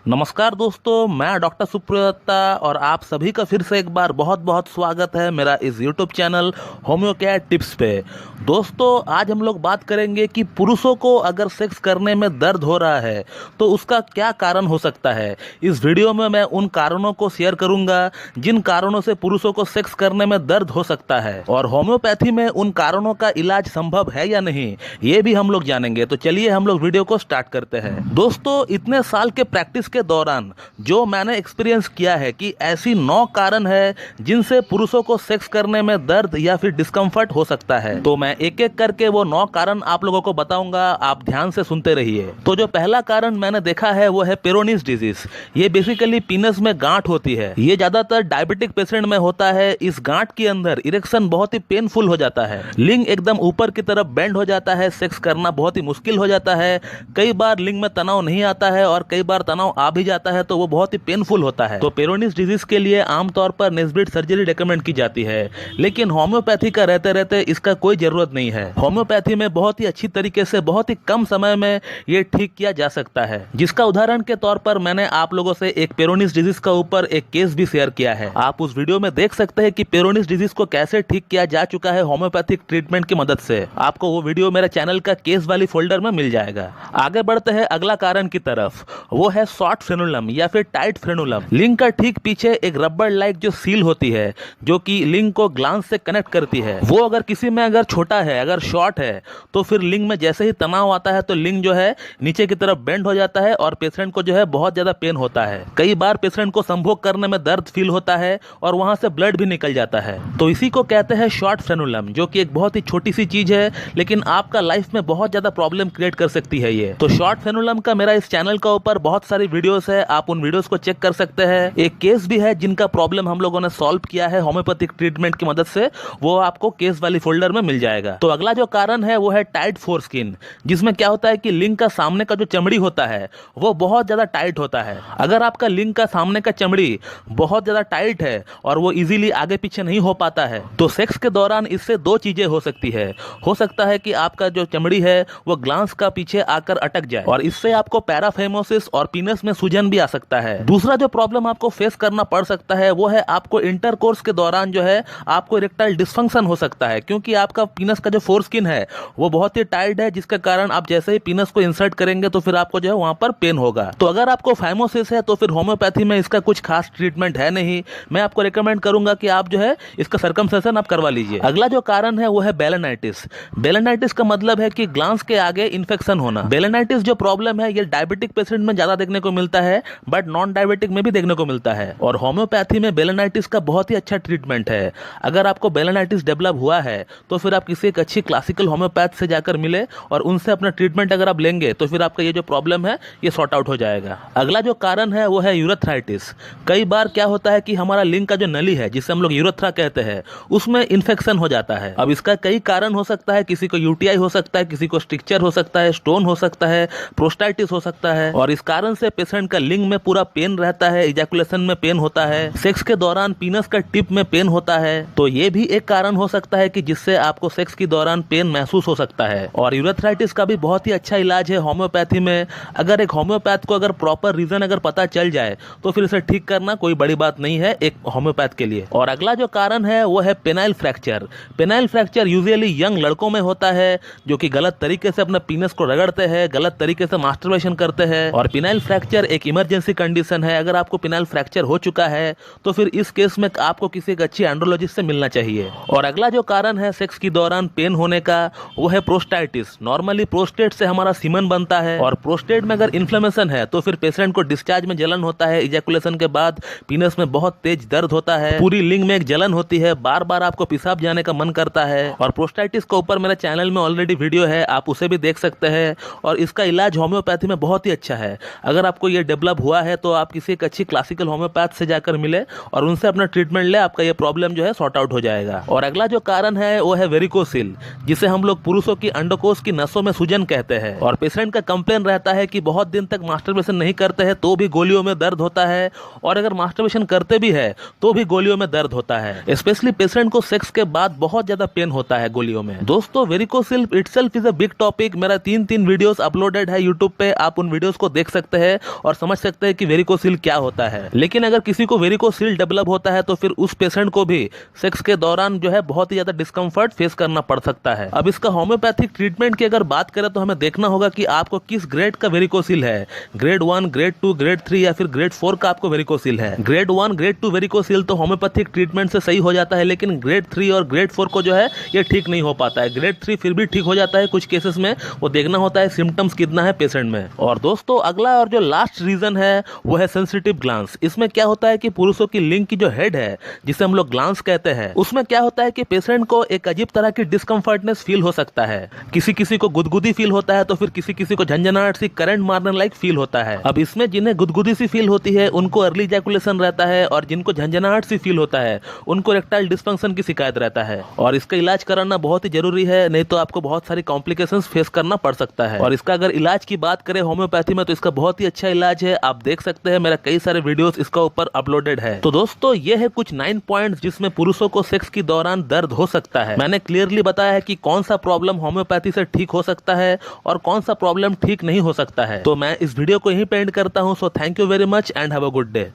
नमस्कार दोस्तों, मैं डॉक्टर सुप्रदत्ता और आप सभी का फिर से एक बार बहुत बहुत स्वागत है मेरा इस यूट्यूब चैनल होम्योकेयर टिप्स पे। दोस्तों, आज हम लोग बात करेंगे कि पुरुषों को अगर सेक्स करने में दर्द हो रहा है तो उसका क्या कारण हो सकता है। इस वीडियो में मैं उन कारणों को शेयर करूंगा जिन कारणों से पुरुषों को सेक्स करने में दर्द हो सकता है, और होम्योपैथी में उन कारणों का इलाज संभव है या नहीं ये भी हम लोग जानेंगे। तो चलिए हम लोग वीडियो को स्टार्ट करते हैं। दोस्तों, इतने साल के प्रैक्टिस के दौरान जो मैंने एक्सपीरियंस किया है कि ऐसी 9 कारण है जिनसे पुरुषों को सेक्स करने में दर्द या फिर डिस्कम्फर्ट हो सकता है। तो मैं एक एक करके वो 9 कारण आप लोगों को बताऊंगा, आप ध्यान से सुनते रहिए। तो जो पहला कारण मैंने देखा है वो है पेरोनिस डिजीज। ये बेसिकली पीनस में गांठ होती है। ये ज्यादातर डायबिटिक पेशेंट में होता है। इस गांठ के अंदर इरेक्शन बहुत ही पेनफुल हो जाता है, लिंग एकदम ऊपर की तरफ बेंड हो जाता है, सेक्स करना बहुत ही मुश्किल हो जाता है। कई बार लिंग में तनाव नहीं आता है और कई बार तनाव आ भी जाता है तो वो बहुत ही पेनफुल होता है। तो पेरोनिस डिजीज के लिए आमतौर पर नेस्बिट सर्जरी रिकमेंड की जाती है, लेकिन होम्योपैथी का रहते रहते इसका कोई जरूरत नहीं है। होम्योपैथी में बहुत ही अच्छी तरीके से बहुत ही कम समय में ये ठीक किया जा सकता है, जिसका उदाहरण के तौर पर मैंने आप लोगों से एक पेरोनिस डिजीज का ऊपर एक केस भी शेयर किया है। आप उस वीडियो में देख सकते हैं कि पेरोनिस डिजीज को कैसे ठीक किया जा चुका है होम्योपैथिक ट्रीटमेंट की मदद से। आपको वो वीडियो मेरे चैनल का केस वाली फोल्डर में मिल जाएगा। आगे बढ़ते हैं अगला कारण की तरफ, वो है शॉर्ट फ्रेनुलम या फिर टाइट फ्रेनुलम। लिंग का ठीक पीछे एक रबर लाइक जो सील होती है जो कि लिंग को ग्लांस से कनेक्ट करती है, वो अगर किसी में अगर छोटा है, अगर शॉर्ट है, तो फिर लिंग में जैसे ही तनाव आता है तो लिंग जो है नीचे की तरफ बेंड हो जाता है और पेशेंट को जो है बहुत ज्यादा पेन होता है। कई बार पेशेंट को संभोग करने में दर्द फील होता है और वहां से ब्लड भी निकल जाता है। तो इसी को कहते हैं शॉर्ट फ्रेनुलम, जो कि एक बहुत ही छोटी सी चीज है लेकिन आपका लाइफ में बहुत ज्यादा प्रॉब्लम क्रिएट कर सकती है ये। तो शॉर्ट फ्रेनुलम का मेरा इस चैनल का ऊपर बहुत सारी वीडियोस है, आप उन वीडियोस को चेक कर सकते हैं। एक केस भी है जिनका प्रॉब्लम हम लोगों ने सॉल्व किया है होम्योपैथिक ट्रीटमेंट की मदद से, वो आपको केस वाली फोल्डर में मिल जाएगा। तो अगला जो कारण है वो है टाइट फोर स्किन, जिसमें क्या होता है कि लिंग का सामने का जो चमड़ी होता है वो बहुत ज्यादा टाइट होता है। अगर आपका लिंग का सामने का चमड़ी बहुत ज्यादा टाइट है और वो इजीली आगे पीछे नहीं हो पाता है तो सेक्स के दौरान इससे 2 चीजें हो सकती है। हो सकता है कि आपका जो चमड़ी है वो ग्लांस का पीछे आकर अटक जाए और इससे आपको पैराफेमोसिस और पीनस में सूजन भी आ सकता है। दूसरा जो प्रॉब्लम आपको फेस करना पड़ सकता है वो है आपको इंटरकोर्स के दौरान जो है आपको इरेक्टाइल डिसफंक्शन हो सकता है, क्योंकि आपका पीनस का जो फोर स्किन है वो बहुत ही टाइट है, जिसके कारण आप जैसे ही पीनस को इंसर्ट करेंगे तो फिर आपको जो है वहां पर पेन होगा। तो अगर आपको फाइमोसिस है तो फिर होम्योपैथी में इसका कुछ खास ट्रीटमेंट है नहीं। मैं आपको रिकमेंड करूंगा कि आप जो है इसका सर्कमसाइजन आप करवा लीजिए। अगला जो कारण है वो है बेलेनाइटिस। बेलेनाइटिस का मतलब है कि ग्लांस के आगे इन्फेक्शन होना। बेलेनाइटिस जो प्रॉब्लम है ये डायबिटिक पेशेंट में ज्यादा देखने को मिलता है, बट नॉन डायबिटिक में भी देखने को मिलता है। और होम्योपैथी में बेलेनाइटिस का बहुत ही अच्छा ट्रीटमेंट है। अगर आपको बेलेनाइटिस डेवलप हुआ है तो फिर आप किसी एक अच्छी क्लासिकल होम्योपैथ से जाकर मिले और उनसे अपना ट्रीटमेंट अगर आप लेंगे तो फिर आपका ये जो प्रॉब्लम है ये सॉर्ट आउट हो जाएगा। अगला जो कारण है वो है यूरेथ्राइटिस। कई बार क्या होता है कि हमारा लिंग का जो नली है, जिसे हम लोग यूरेथ्रा कहते हैं, उसमें इन्फेक्शन हो जाता है। अब इसका कई कारण हो सकता है, किसी को यूटीआई हो सकता है, किसी को स्ट्रिक्चर हो सकता है, स्टोन हो सकता है, प्रोस्टाइटिस हो सकता है, और इस कारण से पेशेंट का लिंग में पूरा पेन रहता है, इजैकुलेशन में पेन होता है, सेक्स के दौरान पीनस का टिप में पेन होता है। तो ये भी एक कारण हो सकता है कि जिससे आपको सेक्स के दौरान पेन महसूस हो सकता है। और यूरेथ्राइटिस का भी बहुत ही अच्छा इलाज है होम्योपैथी में। अगर एक होम्योपैथ को अगर प्रॉपर रीजन अगर पता चल जाए तो फिर इसे ठीक करना कोई बड़ी बात नहीं है एक होम्योपैथ के लिए। और अगला जो कारण है वो है penile fracture. Penile fracture usually young लड़कों में होता है जो कि गलत तरीके से अपने पीनस को रगड़ते हैं, गलत तरीके से मास्टरबेशन करते हैं। और पेनाइल फ्रैक्चर एक इमरजेंसी कंडीशन है। अगर आपको पेनाइल फ्रैक्चर हो चुका है तो फिर इस केस में आपको किसी एक अच्छी एंड्रोलॉजिस्ट से मिलना चाहिए। और अगला जो कारण है सेक्स के दौरान पेन होने का वो है प्रोस्टाइटिस। नॉर्मली प्रोस्टेट से हमारा सीमन बनता है और प्रोस्टेट में अगर इन्फ्लेमेशन है तो फिर पेशेंट को डिस्चार्ज में जलन होता है, इजैकुलेशन के बाद पीनस में बहुत तेज दर्द होता है, पूरी लिंग में एक जलन होती है, बार बार आपको पेशाब जाने का मन करता है। और प्रोस्टाइटिस के ऊपर मेरे चैनल में ऑलरेडी वीडियो है, आप उसे भी देख सकते हैं। और इसका इलाज होम्योपैथी में बहुत ही अच्छा है। अगर आपको ये डेवलप हुआ है तो आप किसी एक अच्छी क्लासिकल होम्योपैथ से जाकर मिले और उनसे अपना ट्रीटमेंट ले, आपका ये प्रॉब्लम जो है सॉर्ट आउट हो जाएगा। और अगला जो कारण है वो है वेरिकोसिल, जिसे हम लोग पुरुषों की अंडकोश की नसों में सूजन कहते हैं। और पेशेंट का कंप्लेन रहता है कि बहुत दिन तक मास्टरबेशन नहीं करते हैं तो भी गोलियों में दर्द होता है, और अगर मास्टरबेशन करते भी है तो भी गोलियों में दर्द होता है। स्पेशली पेशेंट को सेक्स के बाद बहुत ज्यादा पेन होता है गोलियों में। दोस्तों, varicocele itself is a big topic. मेरा 3 वीडियोस अपलोडेड है यूट्यूब पे, आप उन वीडियोस को देख सकते हैं और समझ सकते हैं कि वेरिकोसील क्या होता है। लेकिन अगर किसी को वेरिकोसील डेवलप होता है तो फिर उस पेशेंट को भी सेक्स के दौरान जो है बहुत ही ज्यादा डिस्कम्फर्ट फेस करना पड़ सकता है। अब इसका होम्योपैथिक ट्रीटमेंट की अगर बात करें तो हमें देखना होगा कि आपको किस ग्रेड का वेरिकोसील है, ग्रेड 1, ग्रेड 2, ग्रेड 3 या फिर ग्रेड 4 का आपको वेरिकोसील है। ग्रेड 1, ग्रेड 2 वेरिकोसील तो होम्योपैथिक ट्रीटमेंट से सही हो जाता है, लेकिन ग्रेड 3 और ग्रेड 4 को जो है ये ठीक नहीं हो पाता है। ग्रेड 3 फिर भी ठीक हो जाता है कुछ केसेस में, वो देखना होता है सिम्टम्स कितना है पेशेंट में। और दोस्तों अगला और जो लास्ट रीजन है वो है सेंसिटिव ग्लैंड्स। इसमें क्या होता है कि पुरुषों की लिंग की जो हेड है जिसे हम लोग ग्लैंड्स कहते हैं, उसमें क्या होता है कि पेशेंट को एक अजीब तरह की डिस्कम्फर्टनेस फील हो सकता है। किसी किसी को गुदगुदी फील होता है तो फिर किसी किसी को झंझनाहट सी करंट मारने लाइक फील होता है। अब इसमें जिन्हें गुदगुदी सी फील होती है उनको अर्ली इजैकुलेशन रहता है, और जिनको झंझनाहट सी फील होता है उनको इरेक्टाइल डिस्फंक्शन की शिकायत रहता है। और इसका इलाज कराना बहुत ही जरूरी है, नहीं तो आपको बहुत सारी कॉम्प्लिकेशंस फेस करना पड़ सकता है। और इसका अगर इलाज की बात करें होम्योपैथी में तो इसका बहुत ही अच्छा इलाज है, आप देख सकते हैं मेरा कई सारे वीडियोस इसका ऊपर अपलोडेड है। तो दोस्तों ये है कुछ 9 पॉइंट्स जिसमें पुरुषों को सेक्स के दौरान दर्द हो सकता है। मैंने क्लियरली बताया है कि कौन सा प्रॉब्लम होम्योपैथी से ठीक हो सकता है और कौन सा प्रॉब्लम ठीक नहीं हो सकता है। तो मैं इस वीडियो को यहीं पे एंड करता हूं। So thank you very much and have a good day.